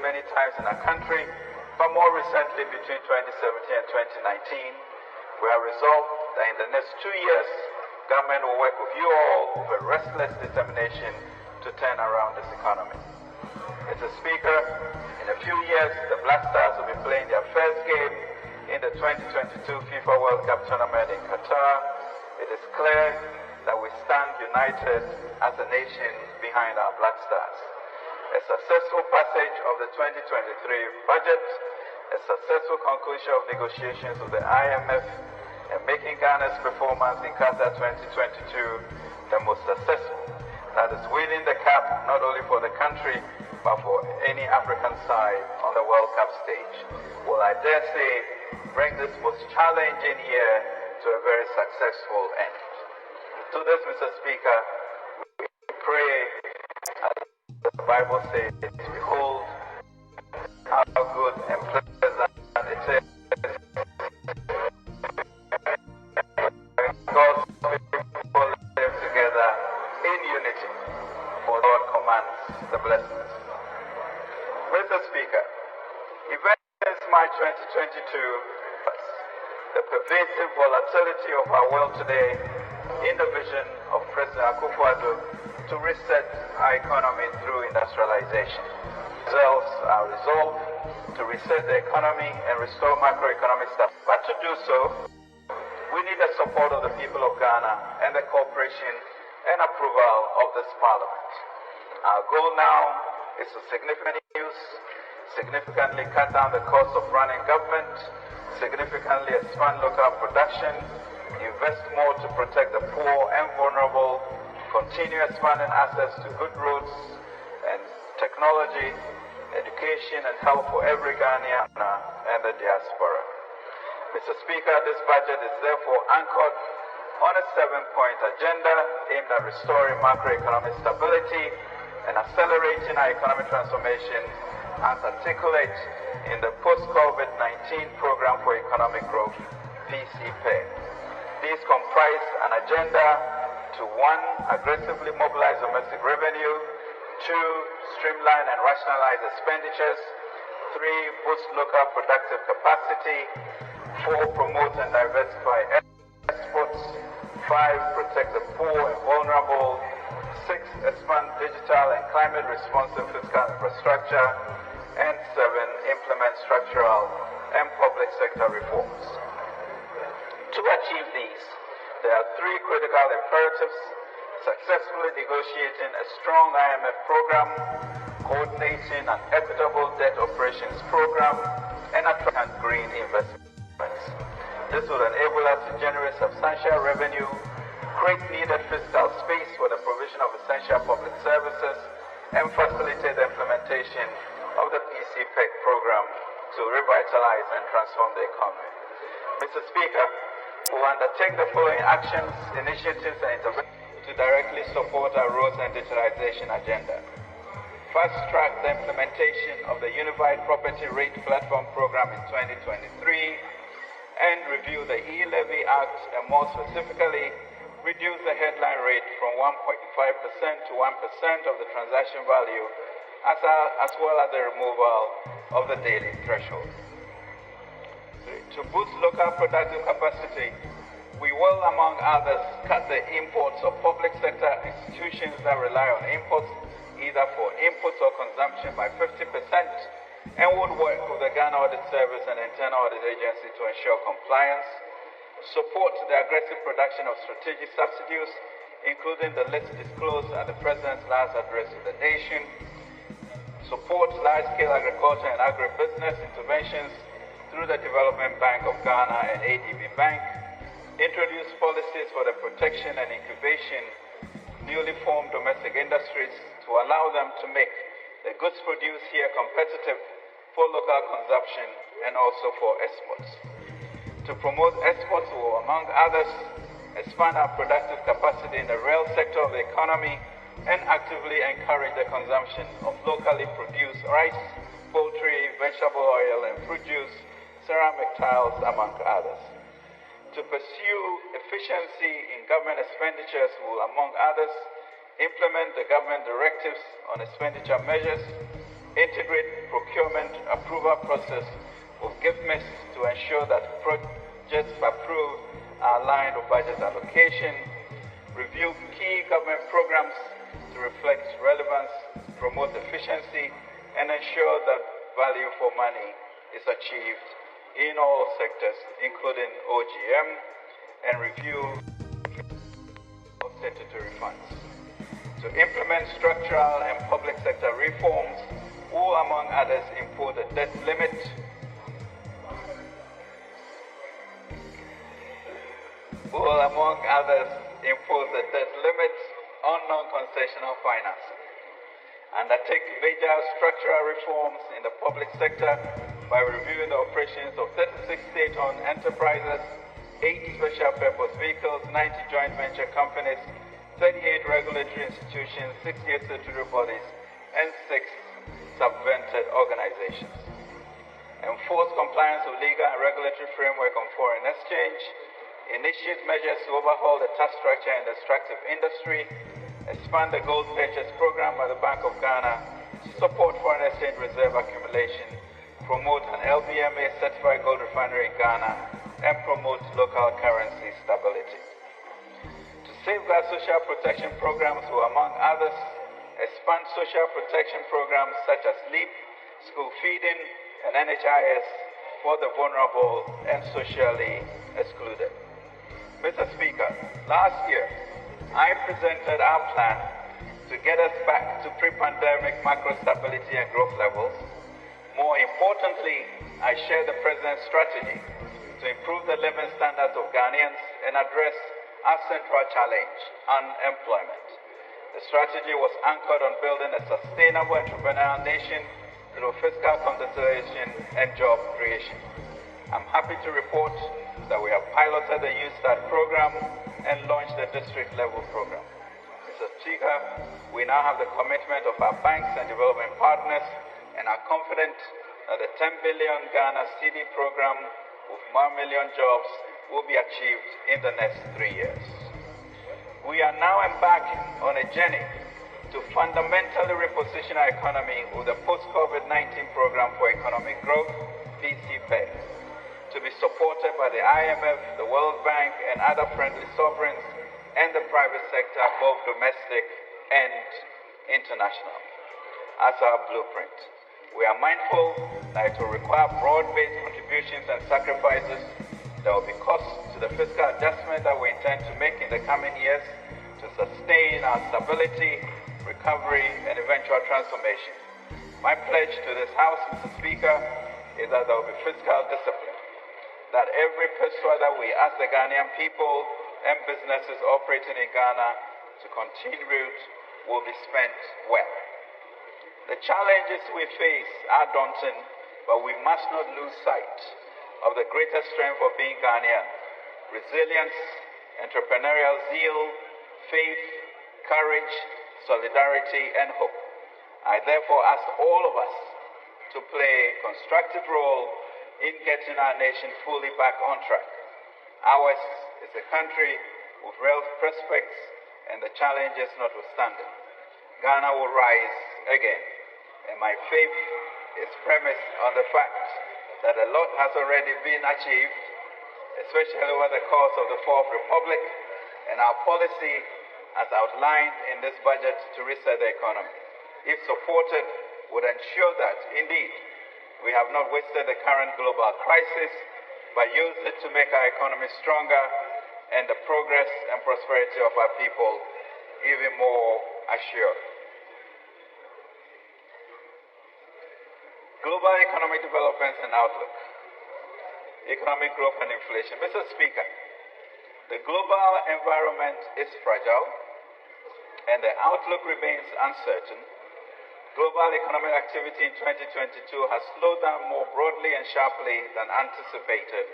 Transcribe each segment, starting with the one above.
many times in our country, but more recently between 2017 and 2019, we have resolved that in the next 2 years, government will work with you all with a restless determination to turn around this economy. Mr. Speaker, in a few years, the Black Stars will be playing their first game in the 2022 FIFA World Cup tournament in Qatar. It is clear that we stand united as a nation behind our Black Stars. A successful passage of the 2023 budget, a successful conclusion of negotiations with the IMF, and making Ghana's performance in Qatar 2022 the most successful. That is winning the cup not only for the country, but for any African side on the World Cup stage. Will I dare say, bring this most challenging year to a very successful end. To this, Mr. Speaker, we pray, as the Bible says, behold how good and pleasant it is. God's people live together in unity, for God commands the blessings. Mr. Speaker, events since March 2022, the pervasive volatility of our world today, in the vision of President Akufo Addo to reset our economy through industrialization. Ourselves are resolved to reset the economy and restore macroeconomic stability. But to do so, we need the support of the people of Ghana and the cooperation and approval of this parliament. Our goal now is to significantly cut down the cost of running government, significantly expand local production, invest more to protect the poor and vulnerable, continue expanding access to good roads and technology, education and health for every Ghanaian and the diaspora. Mr. Speaker, this budget is therefore anchored on a 7-point agenda aimed at restoring macroeconomic stability and accelerating our economic transformation as articulate in the post-COVID-19 Program for Economic Growth, PCP. These comprise an agenda to 1. Aggressively mobilize domestic revenue, 2. Streamline and rationalize expenditures, 3. Boost local productive capacity, 4. Promote and diversify exports, 5. Protect the poor and vulnerable, 6. Expand digital and climate-responsive fiscal infrastructure, and 7. Implement structural and public sector reforms. To achieve these, there are 3 critical imperatives: successfully negotiating a strong IMF program, coordinating an equitable debt operations program, and attracting green investments. This will enable us to generate substantial revenue, create needed fiscal space for the provision of essential public services, and facilitate the implementation of the PCP program to revitalize and transform the economy. Mr. Speaker, we will undertake the following actions, initiatives, and interventions to directly support our roads and digitalization agenda. Fast-track the implementation of the Unified Property Rate Platform Program in 2023 and review the e-Levy Act and more specifically, reduce the headline rate from 1.5% to 1% of the transaction value as well as the removal of the daily threshold. To boost local productive capacity, we will, among others, cut the imports of public sector institutions that rely on imports, either for inputs or consumption, by 50%, and would work with the Ghana Audit Service and Internal Audit Agency to ensure compliance, support the aggressive production of strategic subsidies, including the list disclosed at the President's last address to the nation, support large-scale agriculture and agribusiness interventions through the Development Bank of Ghana and ADB Bank, introduce policies for the protection and incubation newly formed domestic industries to allow them to make the goods produced here competitive for local consumption and also for exports. To promote exports, we will, among others, expand our productive capacity in the rail sector of the economy and actively encourage the consumption of locally produced rice, poultry, vegetable oil, and fruit juice, ceramic tiles, among others. To pursue efficiency in government expenditures, we will, among others, implement the government directives on expenditure measures, integrate procurement approval process with GIFMIS to ensure that projects approved are aligned with budget allocation, review key government programs to reflect relevance, promote efficiency, and ensure that value for money is achieved in all sectors, including OGM, and review of statutory funds. To implement structural and public sector reforms, who among others impose a debt limit on non-concessional financing. Undertake major structural reforms in the public sector by reviewing the operations of 36 state-owned enterprises, 8 special purpose vehicles, 90 joint venture companies, 38 regulatory institutions, 68 statutory bodies, and 6 subvented organizations. Enforce compliance with legal and regulatory framework on foreign exchange. Initiate measures to overhaul the tax structure in the extractive industry. Expand the gold purchase program by the Bank of Ghana to support foreign exchange reserve accumulation. Promote an LBMA certified gold refinery in Ghana and promote local currency stability. To safeguard social protection programs will, among others, expand social protection programs such as LEAP, school feeding, and NHIS for the vulnerable and socially excluded. Mr. Speaker, last year, I presented our plan to get us back to pre-pandemic macro stability and growth levels. More importantly, I shared the President's strategy to improve the living standards of Ghanaians and address our central challenge, unemployment. The strategy was anchored on building a sustainable entrepreneurial nation through fiscal consolidation and job creation. I'm happy to report that we have piloted the Youth Start program and launched the district-level program. Mr. Speaker, we now have the commitment of our banks and development partners and are confident that the 10 billion Ghana CD program with 1 million jobs will be achieved in the next 3 years. We are now embarking on a journey to fundamentally reposition our economy with the post-COVID-19 program for economic growth, PCPE, to be supported by the IMF, the World Bank, and other friendly sovereigns, and the private sector, both domestic and international. As our blueprint, we are mindful that it will require broad-based contributions and sacrifices. There will be costs to the fiscal adjustment that we intend to make in the coming years to sustain our stability, recovery, and eventual transformation. My pledge to this House, Mr. Speaker, is that there will be fiscal discipline, that every peso that we ask the Ghanaian people and businesses operating in Ghana to contribute will be spent well. The challenges we face are daunting, but we must not lose sight of the greatest strength of being Ghanaian: resilience, entrepreneurial zeal, faith, courage, solidarity, and hope. I therefore ask all of us to play a constructive role in getting our nation fully back on track. Ours is a country with real prospects, and the challenges notwithstanding, Ghana will rise again. And my faith is premised on the fact that a lot has already been achieved, especially over the course of the Fourth Republic, and our policy as outlined in this budget to reset the economy, if supported, would ensure that, indeed, we have not wasted the current global crisis, but used it to make our economy stronger and the progress and prosperity of our people even more assured. Global economic developments and outlook. Economic growth and inflation. Mr. Speaker, the global environment is fragile and the outlook remains uncertain. Global economic activity in 2022 has slowed down more broadly and sharply than anticipated.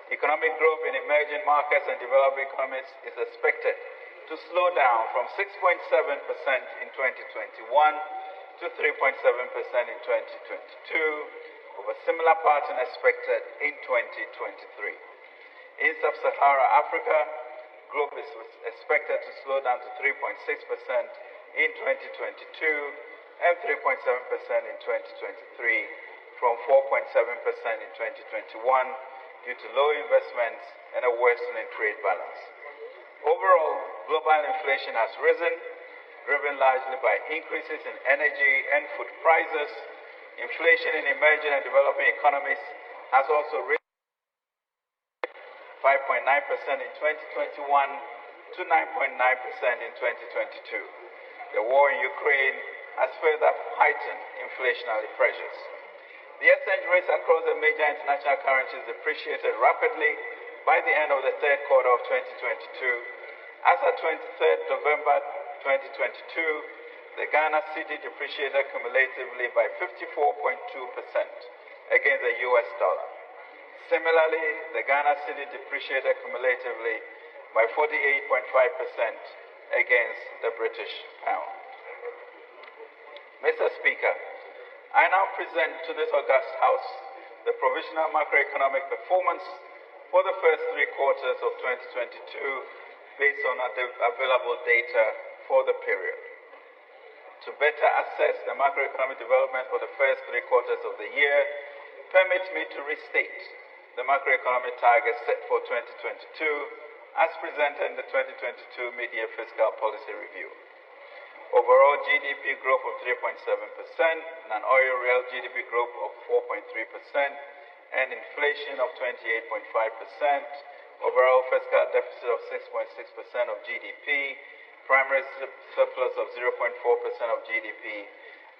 Economic growth in emerging markets and developing economies is expected to slow down from 6.7% in 2021 to 3.7% in 2022, with a similar pattern expected in 2023. In sub-Saharan Africa, growth is expected to slow down to 3.6% in 2022, and 3.7% in 2023 from 4.7% in 2021 due to low investments and a worsening trade balance. Overall, global inflation has risen, driven largely by increases in energy and food prices. Inflation in emerging and developing economies has also risen 5.9% in 2021 to 9.9% in 2022. The war in Ukraine has further heightened inflationary pressures. The exchange rates across the major international currencies depreciated rapidly by the end of the third quarter of 2022. As of 23rd November 2022, the Ghana cedi depreciated cumulatively by 54.2% against the US dollar. Similarly, the Ghana cedi depreciated cumulatively by 48.5% against the British pound. Mr. Speaker, I now present to this august House the provisional macroeconomic performance for the first 3 quarters of 2022 based on available data for the period. To better assess the macroeconomic development for the first 3 quarters of the year, permit me to restate the macroeconomic targets set for 2022 as presented in the 2022 Mid-Year Fiscal Policy Review. Overall GDP growth of 3.7%, non-oil real GDP growth of 4.3%, and inflation of 28.5%, overall fiscal deficit of 6.6% of GDP, primary surplus of 0.4% of GDP,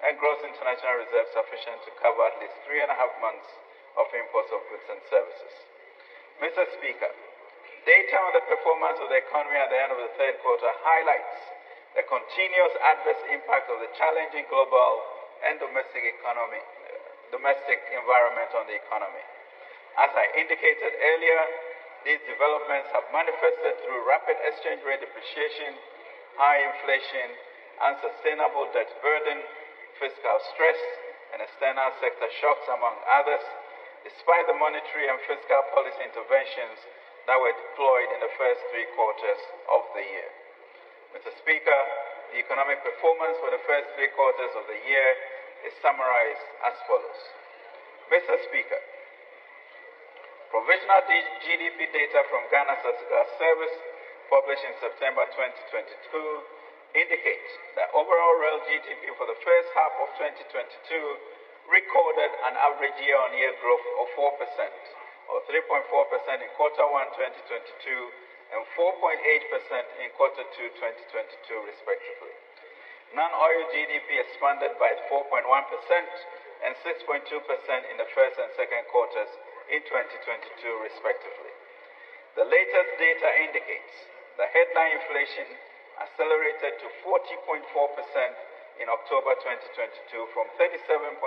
and gross international reserves sufficient to cover at least 3.5 months of imports of goods and services. Mr. Speaker, data on the performance of the economy at the end of the third quarter highlights the continuous adverse impact of the challenging global and domestic environment on the economy. As I indicated earlier, these developments have manifested through rapid exchange rate depreciation, high inflation, unsustainable debt burden, fiscal stress, and external sector shocks, among others, despite the monetary and fiscal policy interventions that were deployed in the first 3 quarters of the year. Mr. Speaker, the economic performance for the first 3 quarters of the year is summarized as follows. Mr. Speaker, provisional GDP data from Ghana Statistical Service published in September 2022 indicates that overall real GDP for the first half of 2022 recorded an average year-on-year growth of 4%, or 3.4% in Q1 2022 and 4.8% in Q2 2022 respectively. Non-oil GDP expanded by 4.1% and 6.2% in the first and second quarters in 2022 respectively. The latest data indicates the headline inflation accelerated to 40.4% in October 2022 from 37.2%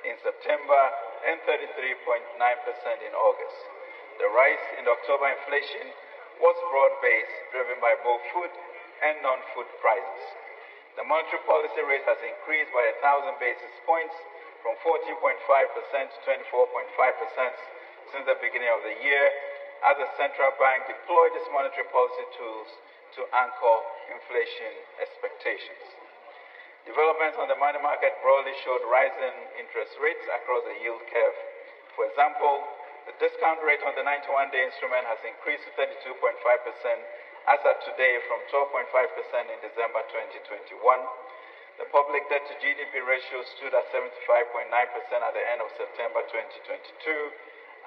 in September and 33.9% in August. The rise in October inflation was broad-based, driven by both food and non-food prices. The monetary policy rate has increased by 1,000 basis points from 14.5% to 24.5% since the beginning of the year, as the central bank deployed its monetary policy tools to anchor inflation expectations. Developments on the money market broadly showed rising interest rates across the yield curve. For example, the discount rate on the 91-day instrument has increased to 32.5% as of today from 12.5% in December 2021. The public debt to GDP ratio stood at 75.9% at the end of September 2022,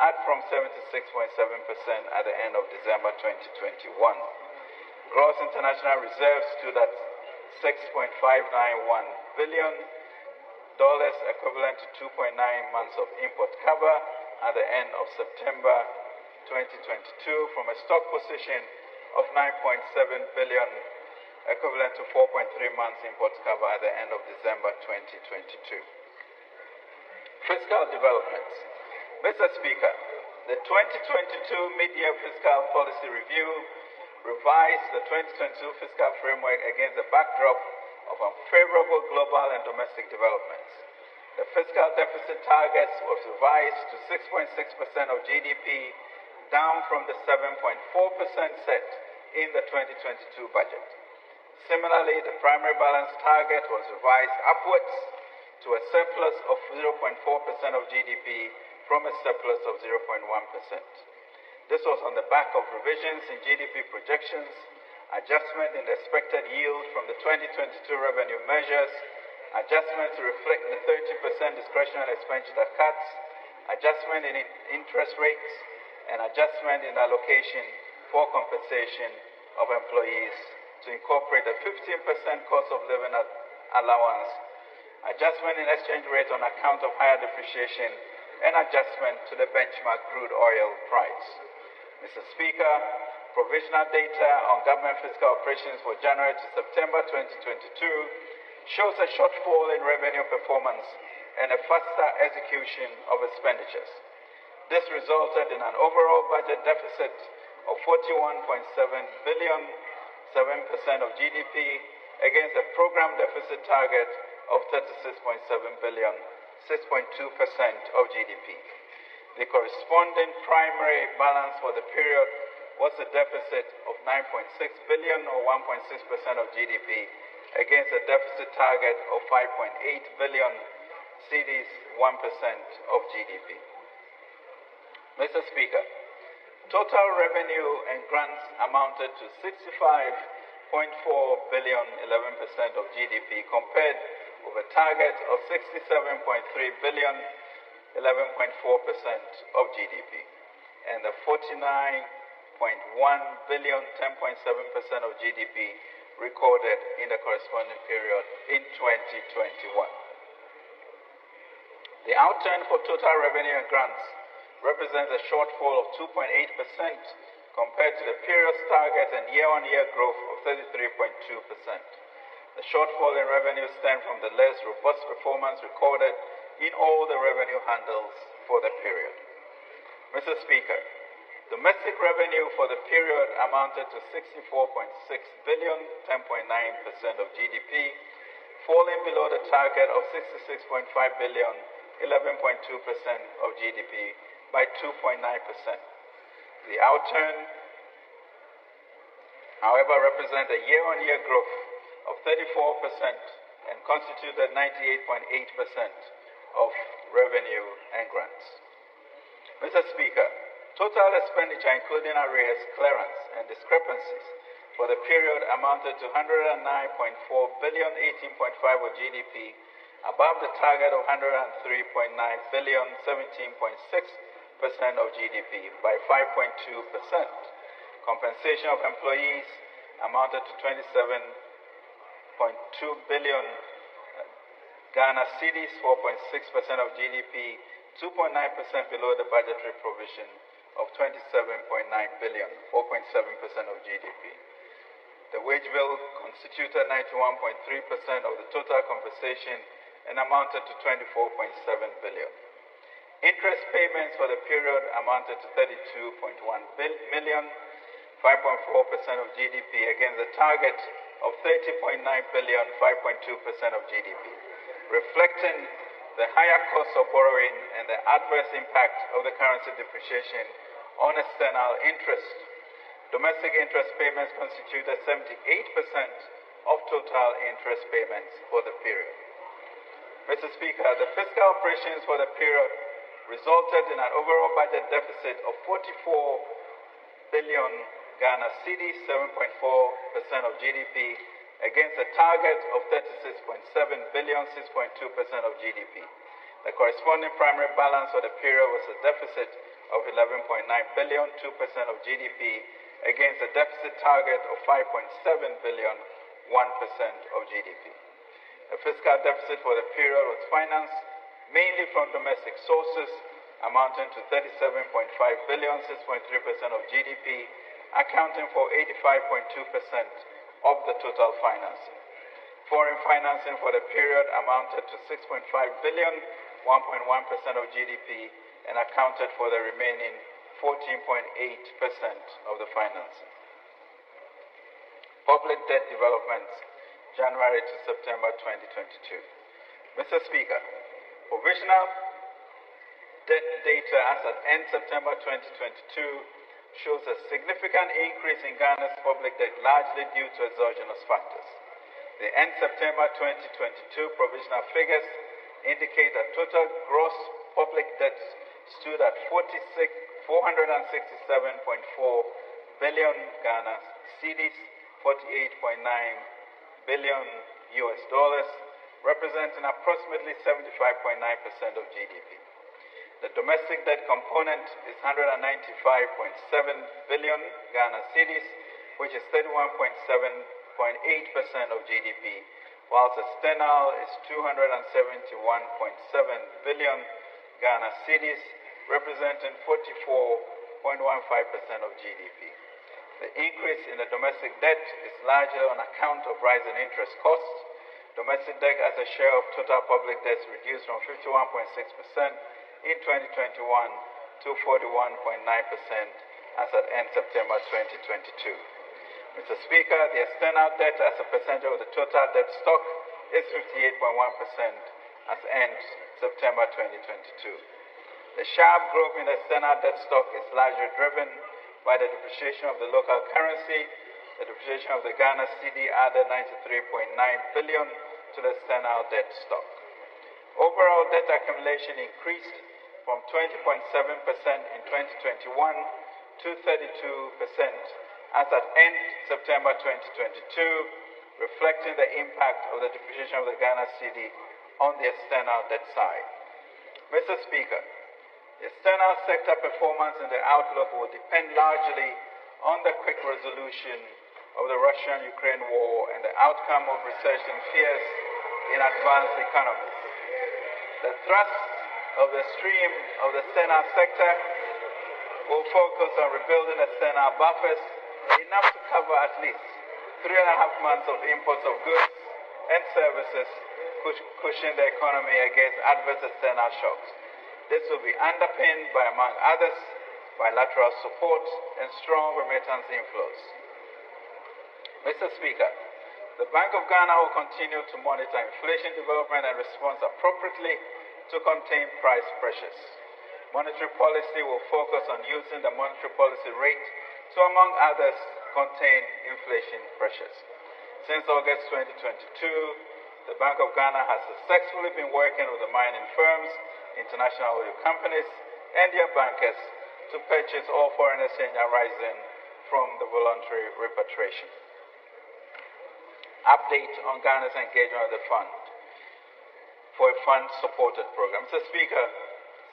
up from 76.7% at the end of December 2021. Gross international reserves stood at $6.591 billion, equivalent to 2.9 months of import cover at the end of September 2022, from a stock position of $9.7 billion, equivalent to 4.3 months import cover at the end of December 2022. Fiscal developments. Mr. Speaker, the 2022 Mid-Year Fiscal Policy Review revised the 2022 fiscal framework against the backdrop of unfavorable global and domestic developments. The fiscal deficit target was revised to 6.6% of GDP, down from the 7.4% set in the 2022 budget. Similarly, the primary balance target was revised upwards to a surplus of 0.4% of GDP from a surplus of 0.1%. This was on the back of revisions in GDP projections, adjustment in the expected yield from the 2022 revenue measures, adjustment to reflect the 30% discretionary expenditure cuts, adjustment in interest rates, and adjustment in allocation for compensation of employees to incorporate a 15% cost of living allowance, adjustment in exchange rate on account of higher depreciation, and adjustment to the benchmark crude oil price. Mr. Speaker, provisional data on government fiscal operations for January to September 2022 shows a shortfall in revenue performance and a faster execution of expenditures. This resulted in an overall budget deficit of 41.7 billion, 7% of GDP, against a program deficit target of 36.7 billion, 6.2% of GDP. The corresponding primary balance for the period was a deficit of 9.6 billion, or 1.6% of GDP, against a deficit target of 5.8 billion cedis, 1% of GDP. Mr. Speaker, total revenue and grants amounted to 65.4 billion, 11% of GDP, compared with a target of 67.3 billion, 11.4% of GDP, and the 49.1 billion, 10.7% of GDP recorded in the corresponding period in 2021. The outturn for total revenue and grants represents a shortfall of 2.8% compared to the period's target and year-on-year growth of 33.2%. The shortfall in revenue stemmed from the less robust performance recorded in all the revenue handles for the period. Mr. Speaker, domestic revenue for the period amounted to 64.6 billion, 10.9% of GDP, falling below the target of 66.5 billion, 11.2% of GDP by 2.9%. The outturn, however, represents a year-on-year growth of 34% and constituted 98.8% of revenue and grants. Mr. Speaker, total expenditure including arrears, clearance, and discrepancies for the period amounted to 109.4 billion, 18.5% of GDP, above the target of 103.9 billion, 17.6% of GDP by 5.2%. Compensation of employees amounted to 27.2 billion Ghana cedis, 4.6% of GDP, 2.9% below the budgetary provision of 27.9 billion, 4.7% of GDP. The wage bill constituted 91.3% of the total compensation and amounted to 24.7 billion. Interest payments for the period amounted to 32.1 million, 5.4% of GDP, against a target of 30.9 billion, 5.2% of GDP, reflecting the higher cost of borrowing and the adverse impact of the currency depreciation on external interest. Domestic interest payments constituted 78% of total interest payments for the period. Mr. Speaker, the fiscal operations for the period resulted in an overall budget deficit of 44 billion Ghana cedis, 7.4% of GDP, against a target of 36.7 billion, 6.2% of GDP. The corresponding primary balance for the period was a deficit of 11.9 billion, 2% of GDP, against a deficit target of 5.7 billion, 1% of GDP. The fiscal deficit for the period was financed mainly from domestic sources, amounting to 37.5 billion, 6.3% of GDP, accounting for 85.2% of the total financing. Foreign financing for the period amounted to 6.5 billion, 1.1% of GDP, and accounted for the remaining 14.8% of the financing. Public debt developments, January to September 2022. Mr. Speaker, provisional debt data as at end September 2022 shows a significant increase in Ghana's public debt, largely due to exogenous factors. The end September 2022 provisional figures indicate that total gross public debt stood at 467.4 billion Ghana cedis, 48.9 billion US dollars, representing approximately 75.9% of GDP. The domestic debt component is 195.7 billion Ghana cedis, which is 31.8% of GDP, whilst external is 271.7 billion Ghana cedis, representing 44.15% of GDP. The increase in the domestic debt is largely on account of rising interest costs. Domestic debt as a share of total public debt reduced from 51.6% in 2021 to 41.9% as at end September 2022. Mr. Speaker, the external debt as a percentage of the total debt stock is 58.1% as end September 2022. The sharp growth in the external debt stock is largely driven by the depreciation of the local currency. The depreciation of the Ghana cedi added 93.9 billion to the external debt stock. Overall debt accumulation increased from 20.7% in 2021 to 32% as at end September 2022, reflecting the impact of the depreciation of the Ghana cedi on the external debt side. Mr. Speaker, the external sector performance in the outlook will depend largely on the quick resolution of the Russian-Ukraine war and the outcome of resurging fears in advanced economies. The thrust of the stream of the external sector will focus on rebuilding external buffers enough to cover at least 3.5 months of imports of goods and services, cushion the economy against adverse external shocks. This will be underpinned by, among others, bilateral support and strong remittance inflows. Mr. Speaker, the Bank of Ghana will continue to monitor inflation development and respond appropriately to contain price pressures. Monetary policy will focus on using the monetary policy rate to, among others, contain inflation pressures. Since August 2022, the Bank of Ghana has successfully been working with the mining firms, international oil companies, and their bankers to purchase all foreign exchange arising from the voluntary repatriation. Update on Ghana's engagement with the fund for a fund-supported program. Mr. Speaker,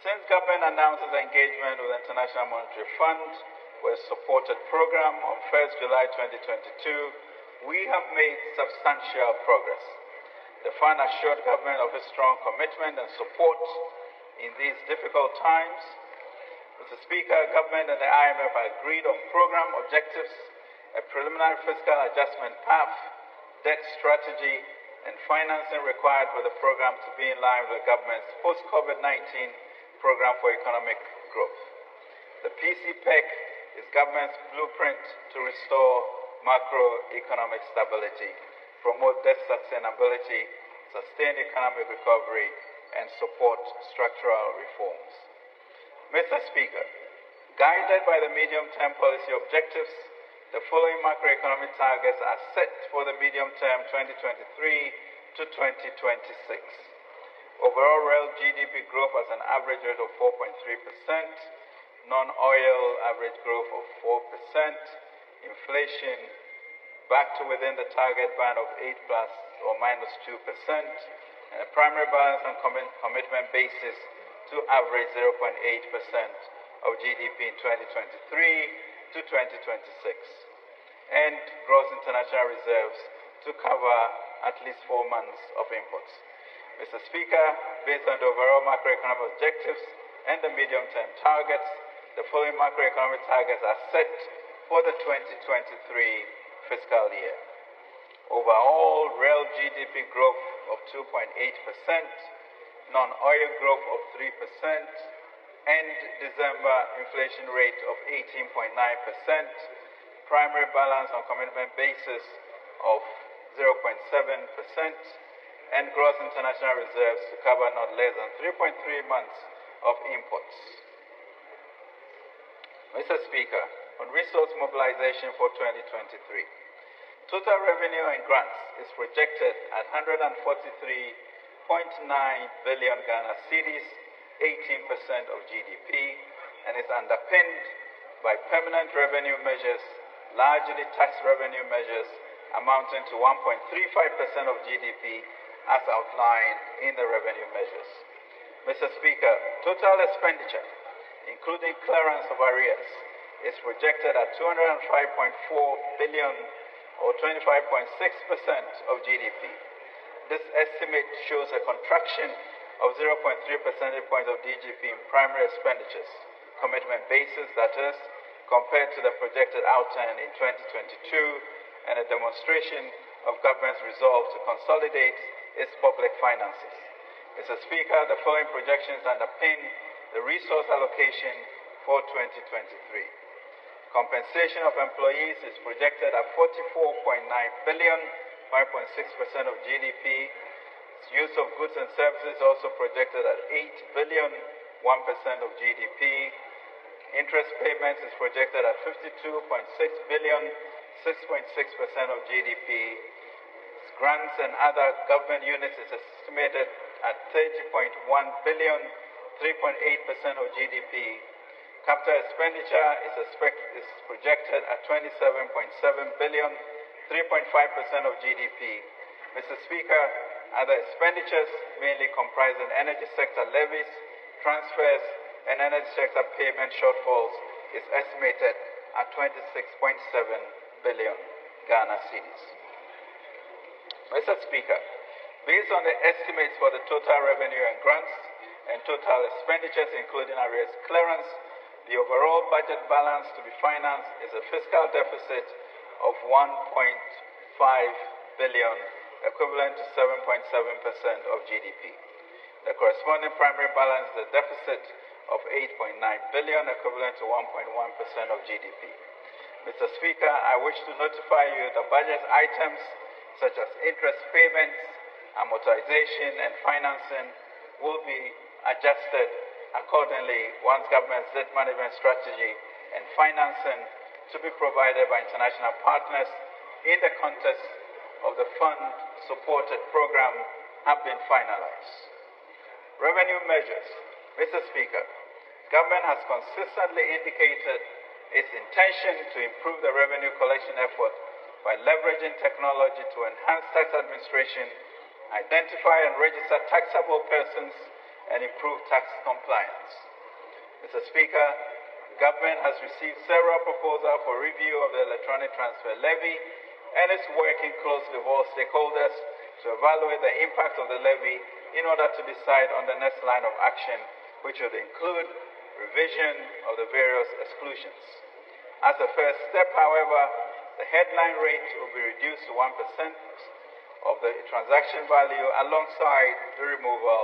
since government announced its engagement with the International Monetary Fund for a supported program on 1st July 2022, we have made substantial progress. The fund assured government of its strong commitment and support in these difficult times. Mr. Speaker, government and the IMF agreed on program objectives, a preliminary fiscal adjustment path, debt strategy, and financing required for the program to be in line with the government's post-COVID-19 program for economic growth. The PCPEC is government's blueprint to restore macroeconomic stability, promote debt sustainability, sustain economic recovery, and support structural reforms. Mr. Speaker, guided by the medium-term policy objectives, the following macroeconomic targets are set for the medium term 2023 to 2026. Overall real GDP growth as an average rate of 4.3%, non-oil average growth of 4%, inflation back to within the target band of 8 plus or minus 2%, and a primary balance on commitment basis to average 0.8% of GDP in 2023 to 2026, and gross international reserves to cover at least 4 months of imports. Mr. Speaker, based on the overall macroeconomic objectives and the medium-term targets, the following macroeconomic targets are set for the 2023 fiscal year. Overall, real GDP growth of 2.8%, non-oil growth of 3%, end December inflation rate of 18.9%, primary balance on commitment basis of 0.7%, and gross international reserves to cover not less than 3.3 months of imports. Mr. Speaker, on resource mobilization for 2023. Total revenue and grants is projected at 143.9 billion Ghana cedis, 18% of GDP, and is underpinned by permanent revenue measures, largely tax revenue measures, amounting to 1.35% of GDP as outlined in the revenue measures. Mr. Speaker, total expenditure, including clearance of arrears, is projected at 205.4 billion or 25.6% of GDP. This estimate shows a contraction of 0.3 percentage points of GDP in primary expenditures, commitment basis that is, compared to the projected outturn in 2022, and a demonstration of government's resolve to consolidate its public finances. Mr. Speaker, the following projections underpin the resource allocation for 2023. Compensation of employees is projected at 44.9 billion, 5.6% of GDP. Use of goods and services also projected at 8 billion, 1% of GDP. Interest payments is projected at 52.6 billion, 6.6% of GDP. Grants and other government units is estimated at 30.1 billion, 3.8% of GDP. Capital expenditure is projected at 27.7 billion, 3.5% of GDP. Mr. Speaker, other expenditures, mainly comprising energy sector levies, transfers, and energy sector payment shortfalls, is estimated at 26.7 billion Ghana cedis. Mr. Speaker, based on the estimates for the total revenue and grants and total expenditures, including arrears clearance, the overall budget balance to be financed is a fiscal deficit of 1.5 billion, equivalent to 7.7% of GDP. The corresponding primary balance is a deficit of 8.9 billion, equivalent to 1.1% of GDP. Mr. Speaker, I wish to notify you that budget items such as interest payments, amortization, and financing will be adjusted accordingly once government's debt management strategy and financing to be provided by international partners in the context of the fund-supported program have been finalized. Revenue measures. Mr. Speaker, government has consistently indicated its intention to improve the revenue collection effort by leveraging technology to enhance tax administration, identify and register taxable persons, and improve tax compliance. Mr. Speaker, government has received several proposals for review of the electronic transfer levy and is working closely with all stakeholders to evaluate the impact of the levy in order to decide on the next line of action, which would include revision of the various exclusions. As a first step, however, the headline rate will be reduced to 1% of the transaction value alongside the removal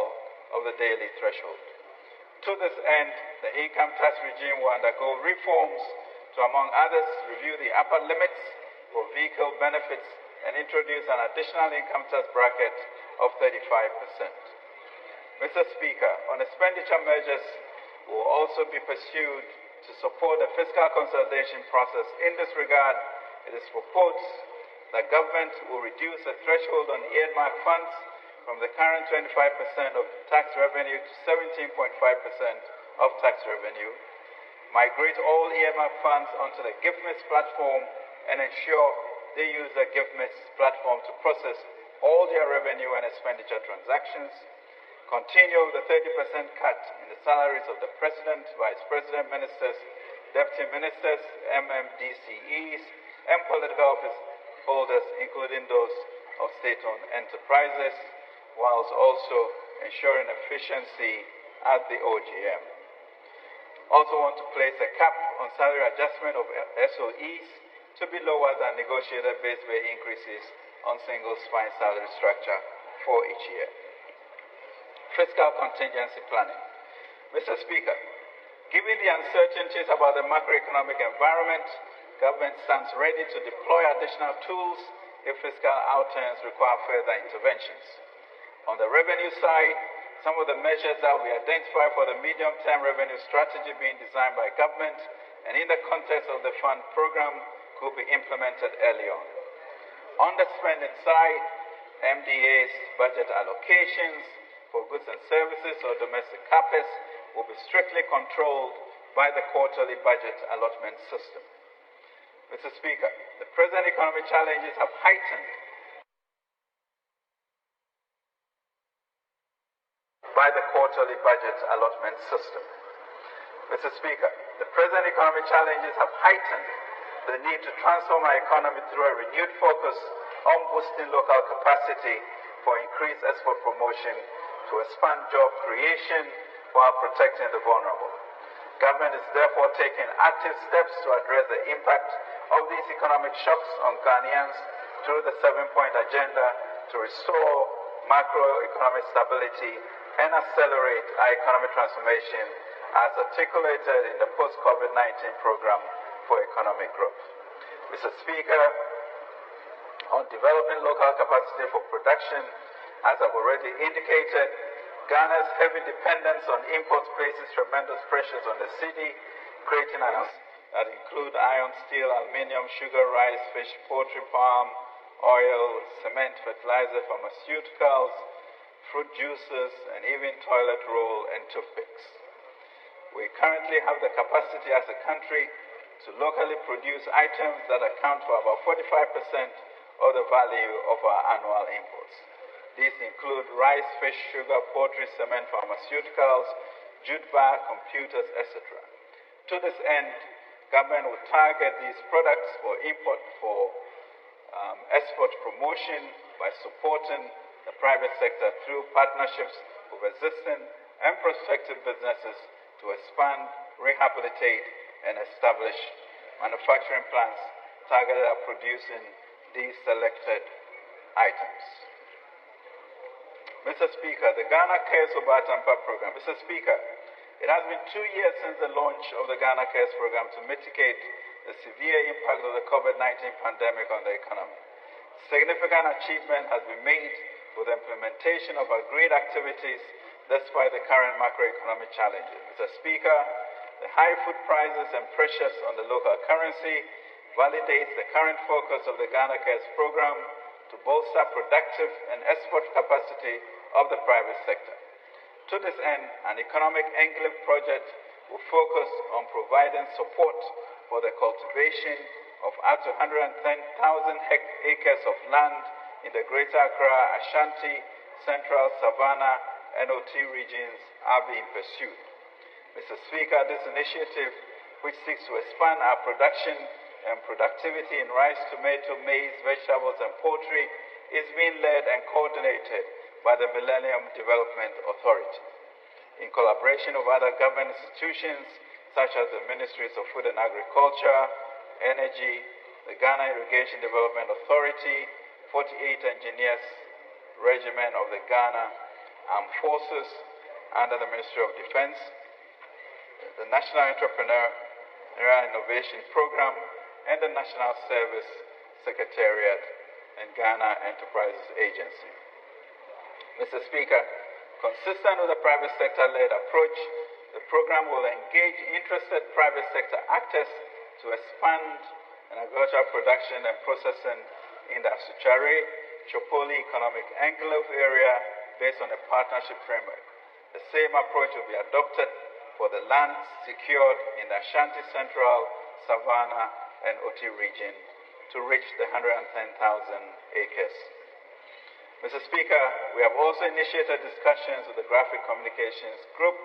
of the daily threshold. To this end, the income tax regime will undergo reforms to, among others, review the upper limits for vehicle benefits and introduce an additional income tax bracket of 35%. Mr. Speaker, on expenditure measures will also be pursued to support the fiscal consolidation process. In this regard, it is proposed that government will reduce the threshold on earmark funds from the current 25% of tax revenue to 17.5% of tax revenue, migrate all earmark funds onto the GiftMIS platform, and ensure they use the GiftMIS platform to process all their revenue and expenditure transactions, continue the 30% cut in the salaries of the President, Vice President, Ministers, Deputy Ministers, MMDCEs, and political office holders, including those of state-owned enterprises, whilst also ensuring efficiency at the OGM. Also want to place a cap on salary adjustment of SOEs to be lower than negotiated base pay increases on single spine salary structure for each year. Fiscal contingency planning. Mr. Speaker, given the uncertainties about the macroeconomic environment, government stands ready to deploy additional tools if fiscal outturns require further interventions. On the revenue side, some of the measures that we identify for the medium-term revenue strategy being designed by government and in the context of the fund program could be implemented early on. On the spending side, MDA's budget allocations for goods and services or domestic CapEx will be strictly controlled by the quarterly budget allotment system. Mr. Speaker, the present economic challenges have heightened by the quarterly budget allotment system. Mr. Speaker, the present economic challenges have heightened the need to transform our economy through a renewed focus on boosting local capacity for increased export promotion to expand job creation while protecting the vulnerable. Government is therefore taking active steps to address the impact of these economic shocks on Ghanaians through the 7-point agenda to restore macroeconomic stability and accelerate our economic transformation as articulated in the post-COVID-19 program for economic growth. Mr. Speaker, on developing local capacity for production, as I've already indicated, Ghana's heavy dependence on imports places tremendous pressures on the city, creating an that include iron, steel, aluminium, sugar, rice, fish, poultry, palm, oil, cement, fertilizer, pharmaceuticals, fruit juices, and even toilet roll and toothpicks. We currently have the capacity as a country to locally produce items that account for about 45% of the value of our annual imports. These include rice, fish, sugar, poultry, cement, pharmaceuticals, jute bag, computers, etc. To this end, government will target these products for import for export promotion by supporting the private sector through partnerships with existing and prospective businesses to expand, rehabilitate, and establish manufacturing plants targeted at producing these selected items. Mr. Speaker, the Ghana Cares Obatampa program. Mr. Speaker, it has been 2 years since the launch of the Ghana Cares program to mitigate the severe impact of the COVID-19 pandemic on the economy. Significant achievement has been made with the implementation of agreed activities despite the current macroeconomic challenges. Mr. Speaker, the high food prices and pressures on the local currency validates the current focus of the Ghana Cares program to bolster productive and export capacity of the private sector. To this end, an economic enclave project will focus on providing support for the cultivation of up to 110,000 acres of land in the Greater Accra, Ashanti, Central, Savannah, and OT regions are being pursued. Mr. Speaker, this initiative, which seeks to expand our production and productivity in rice, tomato, maize, vegetables, and poultry, is being led and coordinated by the Millennium Development Authority. In collaboration with other government institutions, such as the Ministries of Food and Agriculture, Energy, the Ghana Irrigation Development Authority, 48 Engineers Regiment of the Ghana Armed Forces under the Ministry of Defense, the National Entrepreneurial Innovation Program, and the National Service Secretariat and Ghana Enterprises Agency. Mr. Speaker, consistent with the private sector-led approach, the program will engage interested private sector actors to expand an agricultural production and processing in the Asuchari, Chopoli Economic Enclave area based on a partnership framework. The same approach will be adopted for the land secured in the Ashanti Central, Savannah, and OT region to reach the 110,000 acres. Mr. Speaker, we have also initiated discussions with the Graphic Communications Group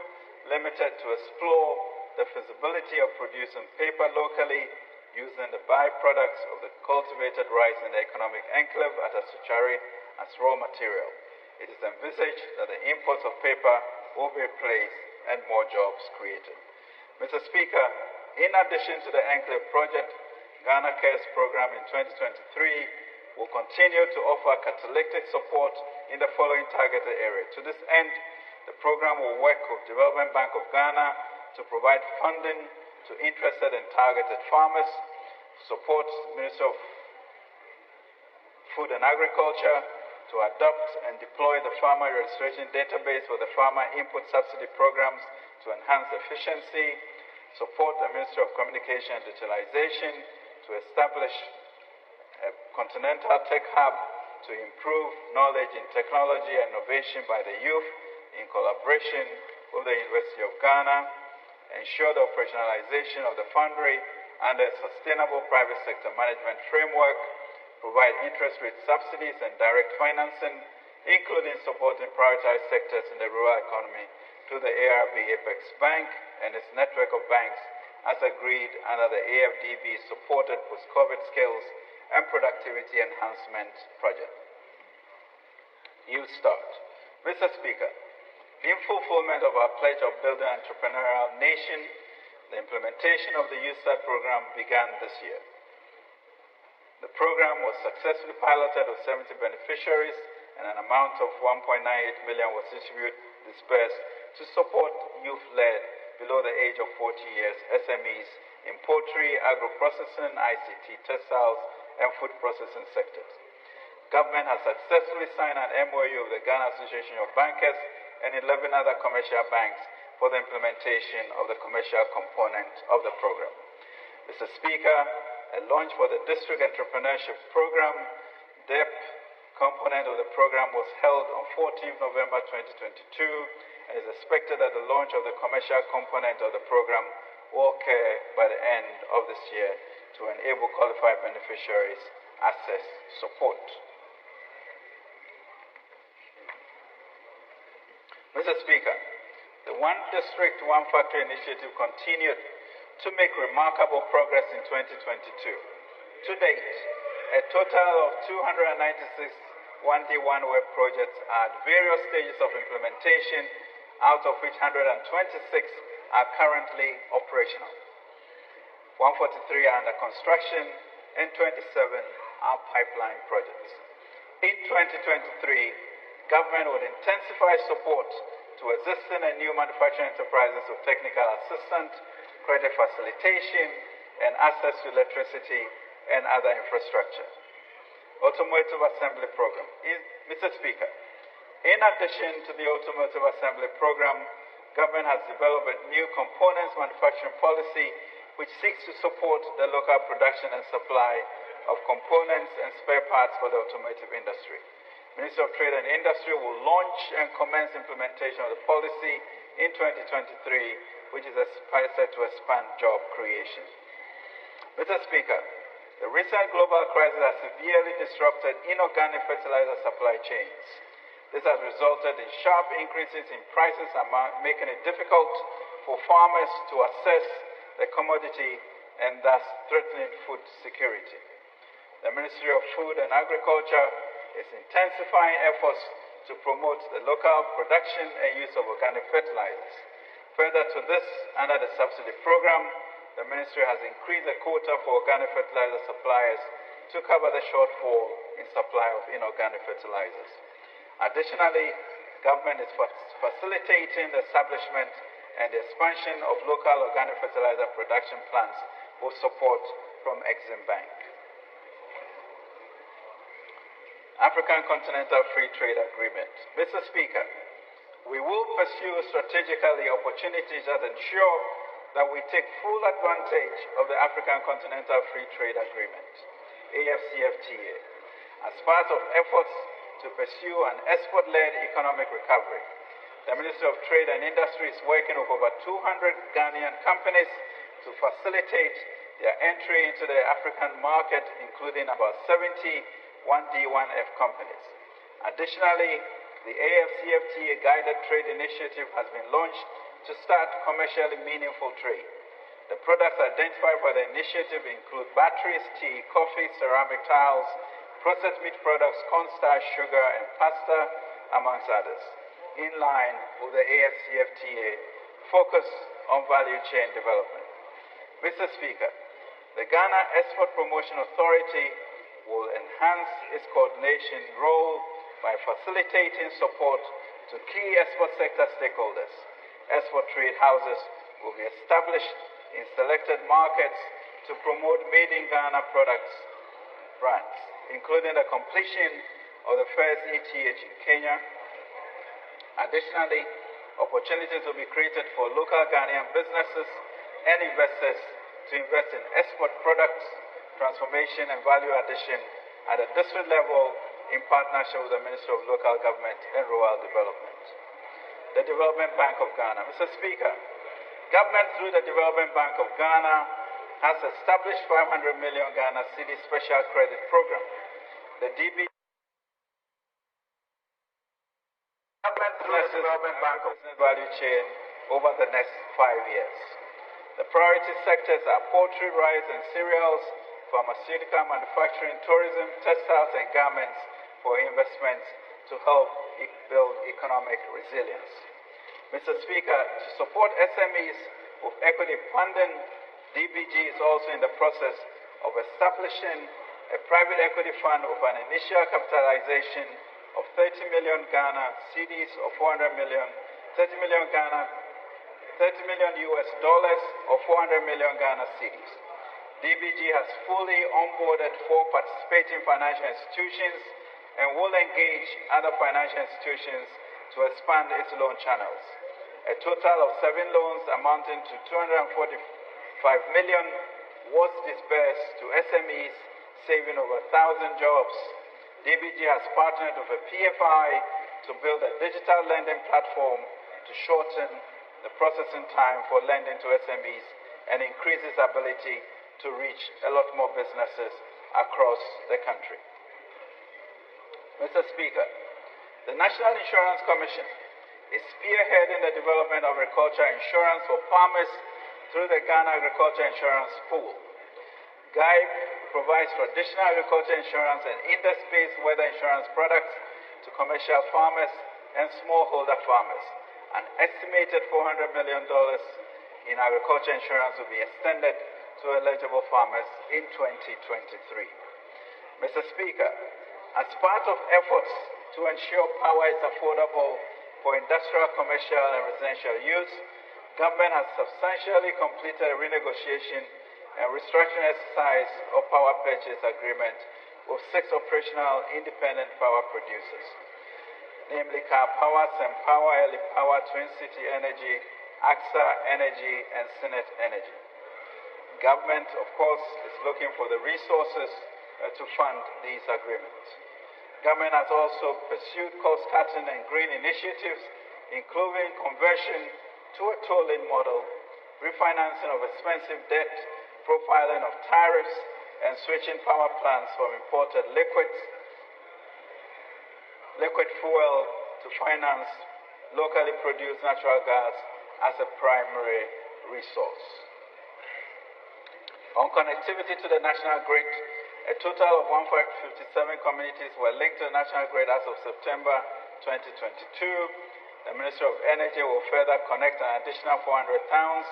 Limited to explore the feasibility of producing paper locally using the byproducts of the cultivated rice in the economic enclave at Asuchari as raw material. It is envisaged that the imports of paper will be replaced and more jobs created. Mr. Speaker, in addition to the enclave project, Ghana Cares program in 2023 will continue to offer catalytic support in the following targeted areas. To this end, the program will work with Development Bank of Ghana to provide funding to interested and targeted farmers, support Ministry of Food and Agriculture to adopt and deploy the farmer registration database for the farmer input subsidy programs to enhance efficiency, support the Ministry of Communication and Digitalization to establish a continental tech hub to improve knowledge in technology and innovation by the youth in collaboration with the University of Ghana, ensure the operationalization of the foundry under a sustainable private sector management framework, provide interest rate subsidies and direct financing, including supporting prioritized sectors in the rural economy through the ARB Apex Bank and its network of banks as agreed under the AFDB-supported post-COVID skills and productivity enhancement project. Youth Start. Mr. Speaker, in fulfillment of our pledge of building an entrepreneurial nation, the implementation of the Youth Start program began this year. The program was successfully piloted with 70 beneficiaries and an amount of 1.98 million was disbursed to support youth-led below the age of 40 years SMEs in poultry, agro-processing, ICT, textiles, and food processing sectors. Government has successfully signed an MOU with the Ghana Association of Bankers and 11 other commercial banks for the implementation of the commercial component of the program. Mr. Speaker, a launch for the District Entrepreneurship Program, DEP, component of the program was held on 14 November 2022 and is expected that the launch of the commercial component of the program will occur by the end of this year to enable qualified beneficiaries access support. Mr. Speaker, the One District, One Factory initiative continued to make remarkable progress in 2022. To date, a total of 296 1D One Web projects are at various stages of implementation, out of which 126 are currently operational. 143 are under construction and 27 are pipeline projects. In 2023, government would intensify support to existing and new manufacturing enterprises with technical assistance, credit facilitation, and access to electricity and other infrastructure. Automotive Assembly Program. Mr. Speaker, in addition to the Automotive Assembly Program, government has developed a new components manufacturing policy which seeks to support the local production and supply of components and spare parts for the automotive industry. Ministry of Trade and Industry will launch and commence implementation of the policy in 2023, which is expected to expand job creation. Mr. Speaker, the recent global crisis has severely disrupted inorganic fertilizer supply chains. This has resulted in sharp increases in prices and making it difficult for farmers to access the commodity and thus threatening food security. The Ministry of Food and Agriculture is intensifying efforts to promote the local production and use of organic fertilizers. Further to this, under the subsidy program, the Ministry has increased the quota for organic fertilizer suppliers to cover the shortfall in supply of inorganic fertilizers. Additionally, government is facilitating the establishment and the expansion of local organic fertilizer production plants with support from Exim Bank. African Continental Free Trade Agreement. Mr. Speaker, we will pursue strategically opportunities that ensure that we take full advantage of the African Continental Free Trade Agreement, AFCFTA, as part of efforts to pursue an export-led economic recovery. The Ministry of Trade and Industry is working with over 200 Ghanaian companies to facilitate their entry into the African market, including about 70 1D1F companies. Additionally, the AFCFTA Guided Trade Initiative has been launched to start commercially meaningful trade. The products identified by the initiative include batteries, tea, coffee, ceramic tiles, processed meat products, cornstarch, sugar, and pasta, amongst others, in line with the AFCFTA focus on value chain development. Mr. Speaker, the Ghana Export Promotion Authority will enhance its coordination role by facilitating support to key export sector stakeholders. Export trade houses will be established in selected markets to promote made-in-Ghana products brands, including the completion of the first ETH in Kenya. Additionally, opportunities will be created for local Ghanaian businesses and investors to invest in export products, transformation and value addition at the district level in partnership with the Ministry of Local Government and Rural Development. The Development Bank of Ghana. Mr. Speaker, government through the Development Bank of Ghana has established 500 million Ghana Cedi Special Credit Program. The DB government through the Development Bank of value chain over the next 5 years. The priority sectors are poultry, rice and cereals, pharmaceutical manufacturing, tourism, textiles and garments for investments to help build economic resilience. Mr. Speaker, to support SMEs with equity funding, DBG is also in the process of establishing a private equity fund with an initial capitalization of 30 million Ghana cedis or 400 million, 30 million US dollars or 400 million Ghana cedis. DBG has fully onboarded 4 participating financial institutions and will engage other financial institutions to expand its loan channels. A total of 7 loans amounting to 245 million was disbursed to SMEs, saving over 1,000 jobs. DBG has partnered with a PFI to build a digital lending platform to shorten the processing time for lending to SMEs and increase its ability to reach a lot more businesses across the country. Mr. Speaker, the National Insurance Commission is spearheading the development of agricultural insurance for farmers through the Ghana Agriculture Insurance Pool. GAIP provides traditional agriculture insurance and index-based weather insurance products to commercial farmers and smallholder farmers. An estimated $400 million in agriculture insurance will be extended to eligible farmers in 2023. Mr. Speaker, as part of efforts to ensure power is affordable for industrial, commercial, and residential use, government has substantially completed a renegotiation and restructuring exercise of power purchase agreement with 6 operational independent power producers, namely Car Power, Sem Power, Eli Power, Twin City Energy, AXA Energy, and Senate Energy. Government, of course, is looking for the resources to fund these agreements. Government has also pursued cost-cutting and green initiatives, including conversion to a tolling model, refinancing of expensive debt, profiling of tariffs, and switching power plants from imported liquid fuel to finance locally produced natural gas as a primary resource. On connectivity to the national grid, a total of 157 communities were linked to the national grid as of September 2022. The Ministry of Energy will further connect an additional 400 towns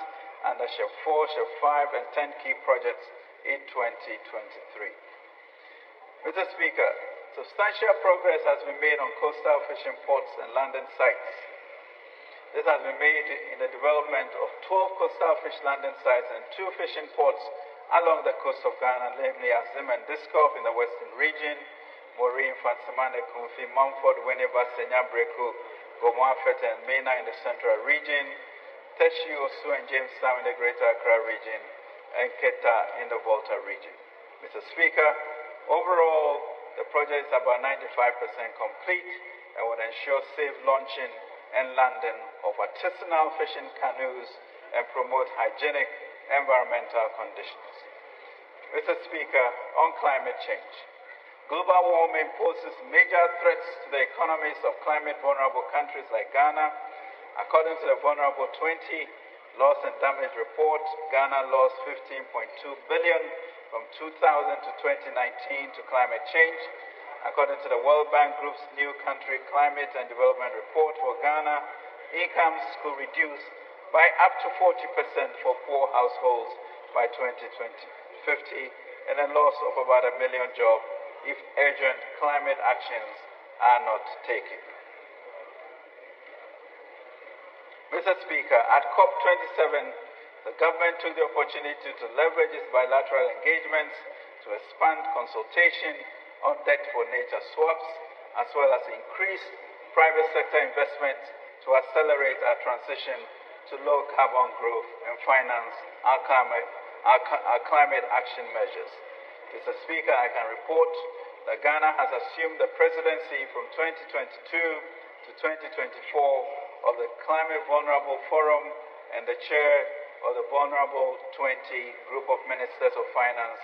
under SHEP 4, SHEP 5, and 10 key projects in 2023. Mr. Speaker, substantial progress has been made on coastal fishing ports and landing sites. This has been made in the development of 12 coastal fish landing sites and 2 fishing ports along the coast of Ghana, namely Azim and Diskov in the western region, Maureen, Fansimane, Kumfi, Mumford, Winneba, Senyabreku, Gomoafet, and Mena in the central region, Teshi, Osu, and Jamestown in the greater Accra region, and Keta in the Volta region. Mr. Speaker, overall, the project is about 95% complete and will ensure safe launching and landing of artisanal fishing canoes and promote hygienic environmental conditions. Mr. Speaker, on climate change. Global warming poses major threats to the economies of climate-vulnerable countries like Ghana. According to the Vulnerable 20 Loss and Damage Report, Ghana lost 15.2 billion from 2000 to 2019 to climate change. According to the World Bank Group's new country climate and development report for Ghana, incomes could reduce by up to 40% for poor households by 2050, and a loss of about 1 million jobs if urgent climate actions are not taken. Mr. Speaker, at COP27, the government took the opportunity to leverage its bilateral engagements to expand consultation on debt for nature swaps, as well as increase private sector investment to accelerate our transition to low carbon growth and finance our climate action measures. Mr. Speaker, I can report that Ghana has assumed the presidency from 2022 to 2024 of the Climate Vulnerable Forum and the chair of the Vulnerable 20 Group of Ministers of Finance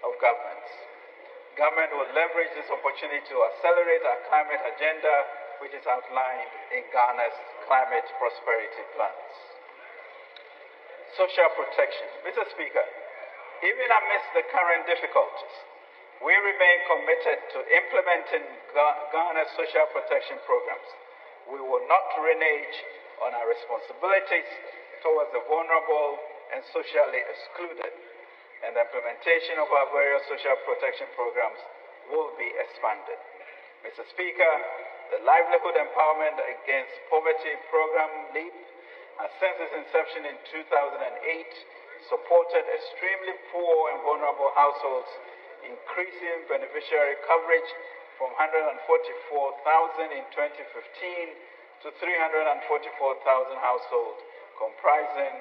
of Governments. Government will leverage this opportunity to accelerate our climate agenda, which is outlined in Ghana's Climate Prosperity Plans. Social protection. Mr. Speaker, even amidst the current difficulties, we remain committed to implementing Ghana's social protection programs. We will not renege on our responsibilities towards the vulnerable and socially excluded, and the implementation of our various social protection programs will be expanded. Mr. Speaker, the Livelihood Empowerment Against Poverty Program, LEAP, has since its inception in 2008 supported extremely poor and vulnerable households, increasing beneficiary coverage from 144,000 in 2015 to 344,000 households, comprising